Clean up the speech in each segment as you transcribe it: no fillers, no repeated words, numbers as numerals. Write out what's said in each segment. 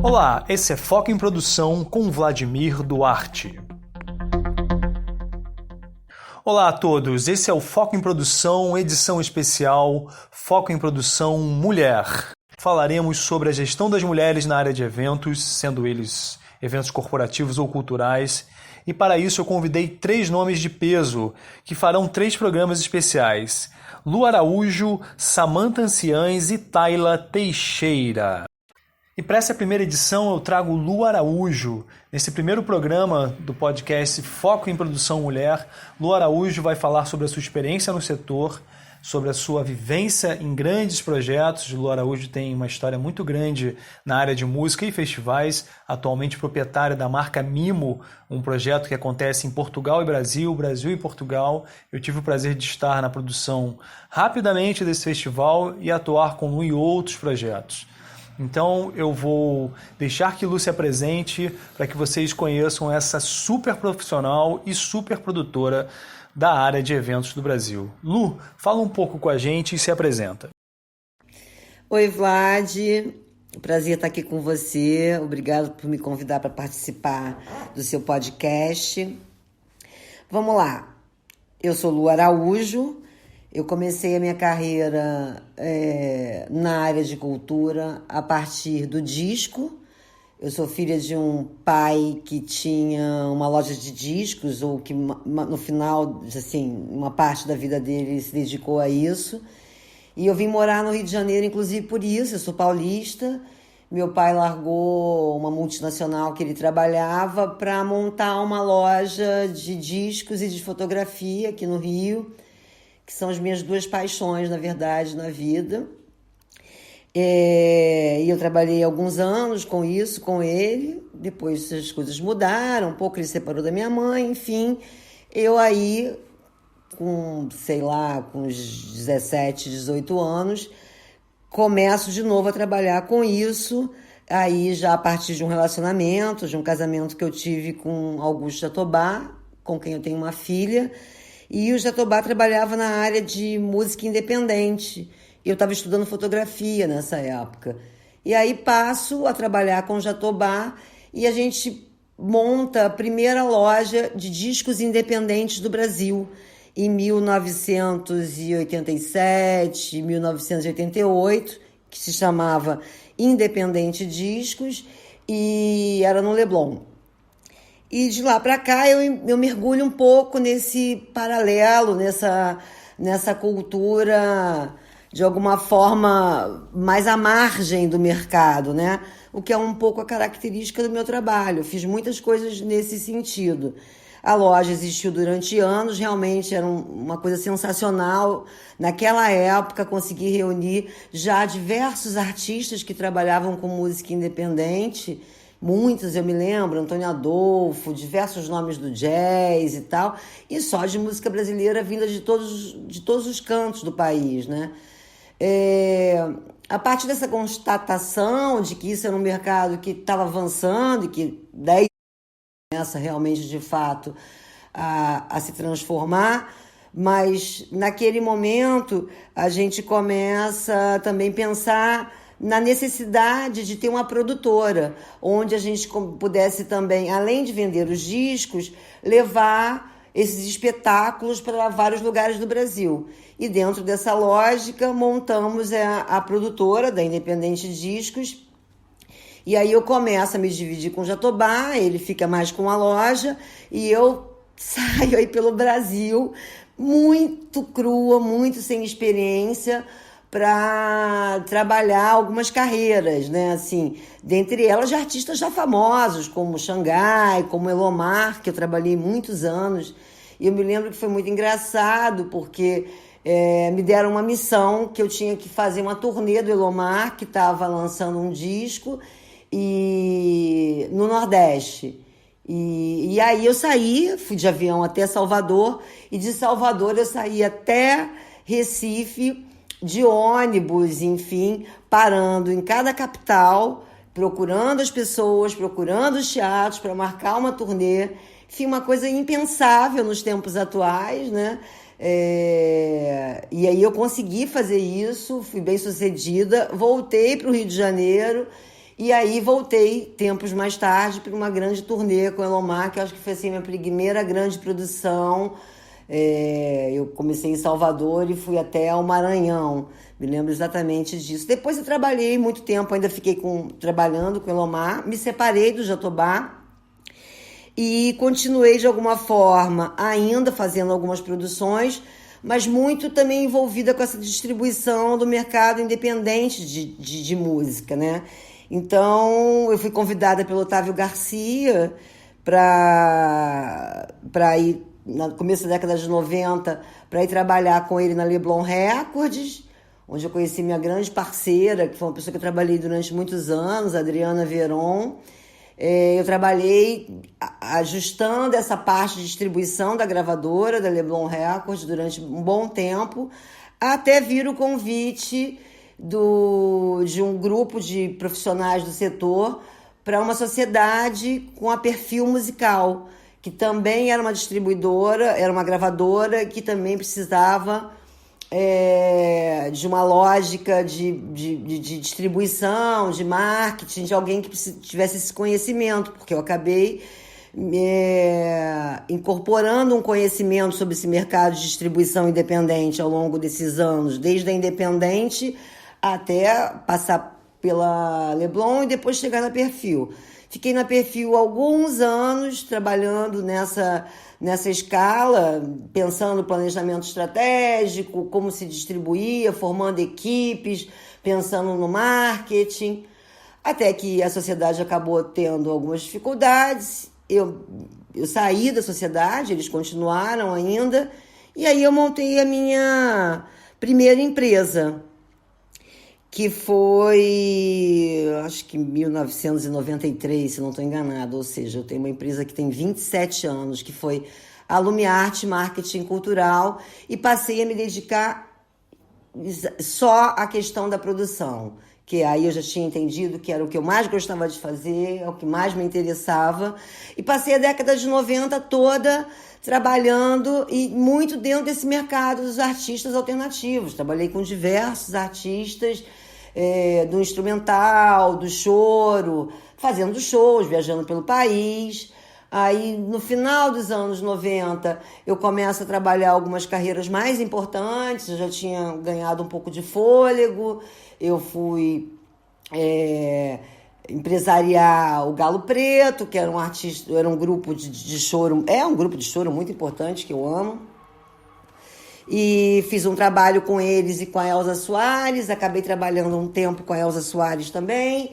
Olá, esse é Foco em Produção com Vladimir Duarte. Olá a todos, esse é o Foco em Produção, edição especial Foco em Produção Mulher. Falaremos sobre a gestão das mulheres na área de eventos, sendo eles eventos corporativos ou culturais, e para isso eu convidei 3 nomes de peso que farão 3 programas especiais: Lu Araújo, Samantha Anciães e Tayla Teixeira. E para essa primeira edição eu trago Lu Araújo. Nesse primeiro programa do podcast Foco em Produção Mulher, Lu Araújo vai falar sobre a sua experiência no setor, sobre a sua vivência em grandes projetos. Lu Araújo tem uma história muito grande na área de música e festivais, atualmente proprietária da marca Mimo, um projeto que acontece em Portugal e Brasil, Brasil e Portugal. Eu tive o prazer de estar na produção rapidamente desse festival e atuar com Lu em outros projetos. Então eu vou deixar que Lu se apresente para que vocês conheçam essa super profissional e super produtora da área de eventos do Brasil. Lu, fala um pouco com a gente e se apresenta. Oi, Vlad. Prazer estar aqui com você. Obrigado por me convidar para participar do seu podcast. Vamos lá. Eu sou Lu Araújo. Eu comecei a minha carreira na área de cultura a partir do disco. Eu sou filha de um pai que tinha uma loja de discos, ou que no final, assim, uma parte da vida dele se dedicou a isso. E eu vim morar no Rio de Janeiro, inclusive por isso. Eu sou paulista. Meu pai largou uma multinacional que ele trabalhava para montar uma loja de discos e de fotografia aqui no Rio, que são as minhas 2 paixões, na verdade, na vida. E eu trabalhei alguns anos com isso, com ele. Depois as coisas mudaram, um pouco ele se separou da minha mãe, enfim. Eu aí, com uns 17, 18 anos, começo de novo a trabalhar com isso. Aí já a partir de um relacionamento, de um casamento que eu tive com Augusto Jatobá, com quem eu tenho uma filha. E o Jatobá trabalhava na área de música independente. Eu estava estudando fotografia nessa época. E aí passo a trabalhar com o Jatobá e a gente monta a primeira loja de discos independentes do Brasil, em 1987, 1988, que se chamava Independente Discos, e era no Leblon. E de lá para cá eu mergulho um pouco nesse paralelo, nessa cultura, de alguma forma, mais à margem do mercado, né? O que é um pouco a característica do meu trabalho. Eu fiz muitas coisas nesse sentido. A loja existiu durante anos, realmente era uma coisa sensacional. Naquela época, consegui reunir já diversos artistas que trabalhavam com música independente. Muitos, eu me lembro, Antônio Adolfo, diversos nomes do jazz e tal, e só de música brasileira vinda de todos os cantos do país, né? A partir dessa constatação de que isso era um mercado que estava avançando e que 10 começa realmente, de fato, a se transformar, mas naquele momento a gente começa também a pensar na necessidade de ter uma produtora, onde a gente pudesse também, além de vender os discos, levar esses espetáculos para vários lugares do Brasil. E dentro dessa lógica, montamos a produtora da Independente Discos. E aí eu começo a me dividir com o Jatobá, ele fica mais com a loja, e eu saio aí pelo Brasil, muito crua, muito sem experiência, para trabalhar algumas carreiras, né? Assim, dentre elas de artistas já famosos, como Xangai, como Elomar, que eu trabalhei muitos anos. E eu me lembro que foi muito engraçado, porque me deram uma missão que eu tinha que fazer uma turnê do Elomar, que estava lançando um disco no Nordeste. E aí eu saí, fui de avião até Salvador, e de Salvador eu saí até Recife, de ônibus, enfim, parando em cada capital, procurando as pessoas, procurando os teatros para marcar uma turnê. Enfim, uma coisa impensável nos tempos atuais, né? E aí eu consegui fazer isso, fui bem sucedida, voltei para o Rio de Janeiro E aí voltei, tempos mais tarde, para uma grande turnê com o Elomar, que eu acho que foi assim, minha primeira grande produção. Eu comecei em Salvador e fui até ao Maranhão. Me lembro exatamente disso. Depois eu trabalhei muito tempo, ainda fiquei trabalhando com o Elomar. Me separei do Jatobá e continuei de alguma forma ainda fazendo algumas produções, mas muito também envolvida com essa distribuição do mercado independente de música, né? Então, eu fui convidada pelo Otávio Garcia para ir, no começo da década de 90, para ir trabalhar com ele na Leblon Records, onde eu conheci minha grande parceira, que foi uma pessoa que eu trabalhei durante muitos anos, a Adriana Veron. Eu trabalhei ajustando essa parte de distribuição da gravadora, da Leblon Records, durante um bom tempo, até vir o convite de um grupo de profissionais do setor para uma sociedade com a Perfil Musical, que também era uma distribuidora, era uma gravadora que também precisava de uma lógica de distribuição, de marketing, de alguém que tivesse esse conhecimento, porque eu acabei incorporando um conhecimento sobre esse mercado de distribuição independente ao longo desses anos, desde a independente até passar pela Leblon e depois chegar na Perfil. Fiquei na Perfil alguns anos trabalhando nessa escala, pensando no planejamento estratégico, como se distribuía, formando equipes, pensando no marketing, até que a sociedade acabou tendo algumas dificuldades. Eu saí da sociedade, eles continuaram ainda, e aí eu montei a minha primeira empresa, que foi, acho que 1993, se não estou enganada, ou seja, eu tenho uma empresa que tem 27 anos, que foi a Lumiarte Marketing Cultural, e passei a me dedicar só à questão da produção, que aí eu já tinha entendido que era o que eu mais gostava de fazer, é o que mais me interessava, e passei a década de 90 toda trabalhando e muito dentro desse mercado dos artistas alternativos. Trabalhei com diversos artistas, do instrumental, do choro, fazendo shows, viajando pelo país. Aí, no final dos anos 90, eu começo a trabalhar algumas carreiras mais importantes, eu já tinha ganhado um pouco de fôlego, eu fui empresariar o Galo Preto, que era um artista, era um grupo de choro, um grupo de choro muito importante, que eu amo. E fiz um trabalho com eles e com a Elza Soares, acabei trabalhando um tempo com a Elza Soares também.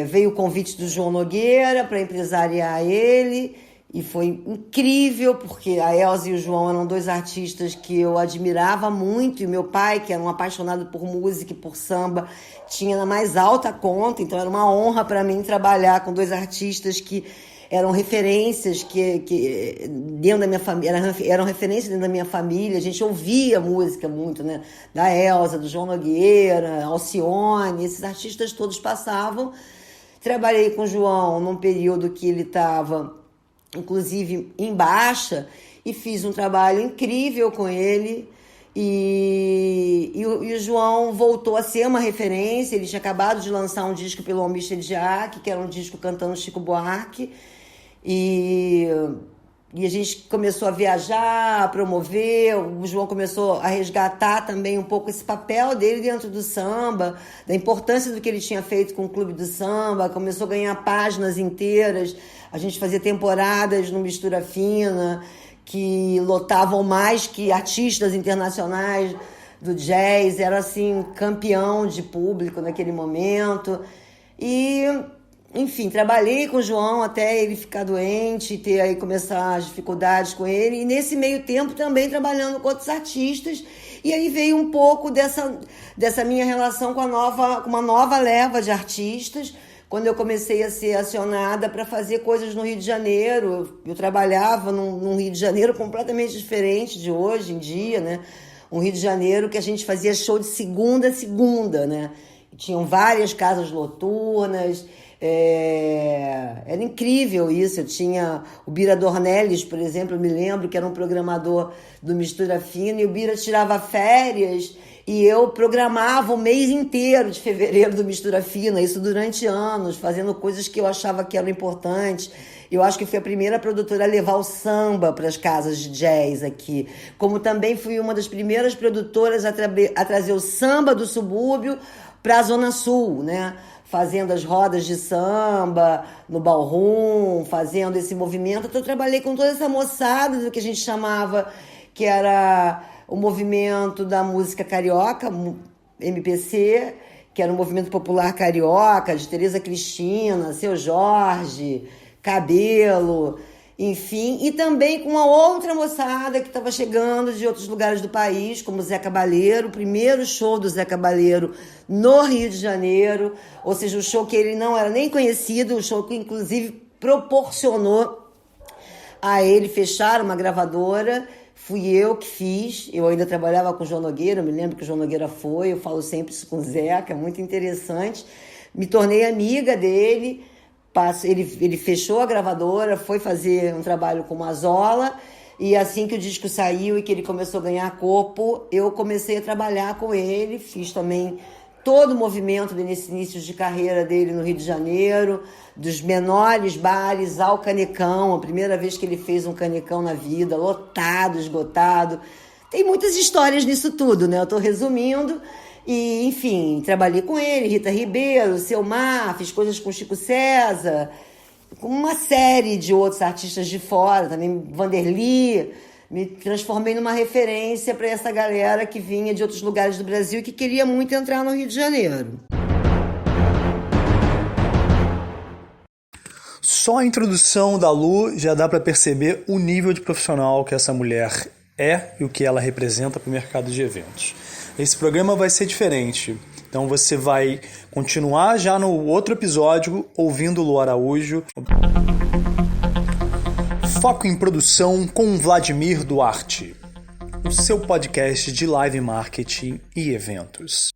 Veio o convite do João Nogueira para empresariar ele, e foi incrível, porque a Elza e o João eram dois artistas que eu admirava muito, e meu pai, que era um apaixonado por música e por samba, tinha na mais alta conta, então era uma honra para mim trabalhar com dois artistas que eram referências que dentro da minha família, eram referências dentro da minha família. A gente ouvia música muito, né? Da Elza, do João Nogueira, Alcione, esses artistas todos passavam. Trabalhei com o João num período que ele estava, inclusive, em baixa, e fiz um trabalho incrível com ele. E o João voltou a ser uma referência. Ele tinha acabado de lançar um disco pelo Almir Diak, que era um disco cantando Chico Buarque. E a gente começou a viajar, a promover. O João começou a resgatar também um pouco esse papel dele dentro do samba, da importância do que ele tinha feito com o Clube do Samba. Começou a ganhar páginas inteiras. A gente fazia temporadas no Mistura Fina, que lotavam mais que artistas internacionais do jazz. Era assim, campeão de público naquele momento. E enfim, trabalhei com o João até ele ficar doente, ter aí começar as dificuldades com ele, e nesse meio tempo também trabalhando com outros artistas. E aí veio um pouco dessa minha relação com uma nova leva de artistas, quando eu comecei a ser acionada para fazer coisas no Rio de Janeiro. Eu trabalhava num Rio de Janeiro completamente diferente de hoje em dia, né? Um Rio de Janeiro que a gente fazia show de segunda a segunda, né? Tinham várias casas noturnas. Era incrível isso. Eu tinha o Bira Dornelles, por exemplo, eu me lembro que era um programador do Mistura Fina, e o Bira tirava férias E eu programava o mês inteiro de fevereiro do Mistura Fina, isso durante anos, fazendo coisas que eu achava que eram importantes. Eu acho que fui a primeira produtora a levar o samba para as casas de jazz aqui. Como também fui uma das primeiras produtoras a trazer o samba do subúrbio para a Zona Sul, né? Fazendo as rodas de samba no ballroom, fazendo esse movimento. Então eu trabalhei com toda essa moçada do que a gente chamava que era o movimento da música carioca, MPC, que era o movimento popular carioca, de Tereza Cristina, Seu Jorge, Cabelo, enfim, e também com uma outra moçada que estava chegando de outros lugares do país, como Zé Cabaleiro, o primeiro show do Zé Cabaleiro no Rio de Janeiro, ou seja, o show que ele não era nem conhecido, o show que inclusive proporcionou a ele fechar uma gravadora. Fui eu que fiz, eu ainda trabalhava com o João Nogueira, eu me lembro que o João Nogueira foi, eu falo sempre isso com o Zé, que é muito interessante. Me tornei amiga dele, ele fechou a gravadora, foi fazer um trabalho com o Mazola, e assim que o disco saiu e que ele começou a ganhar corpo, eu comecei a trabalhar com ele, fiz também todo o movimento nesse início de carreira dele no Rio de Janeiro, dos menores bares ao Canecão, a primeira vez que ele fez um Canecão na vida, lotado, esgotado. Tem muitas histórias nisso tudo, né? Eu tô resumindo. E, enfim, trabalhei com ele, Rita Ribeiro, Selmar, fiz coisas com Chico César, com uma série de outros artistas de fora, também Vanderly. Me transformei numa referência para essa galera que vinha de outros lugares do Brasil e que queria muito entrar no Rio de Janeiro. Só a introdução da Lu já dá para perceber o nível de profissional que essa mulher é e o que ela representa para o mercado de eventos. Esse programa vai ser diferente, então você vai continuar já no outro episódio ouvindo Lu Araújo. Foco em Produção com Vladimir Duarte, o seu podcast de live marketing e eventos.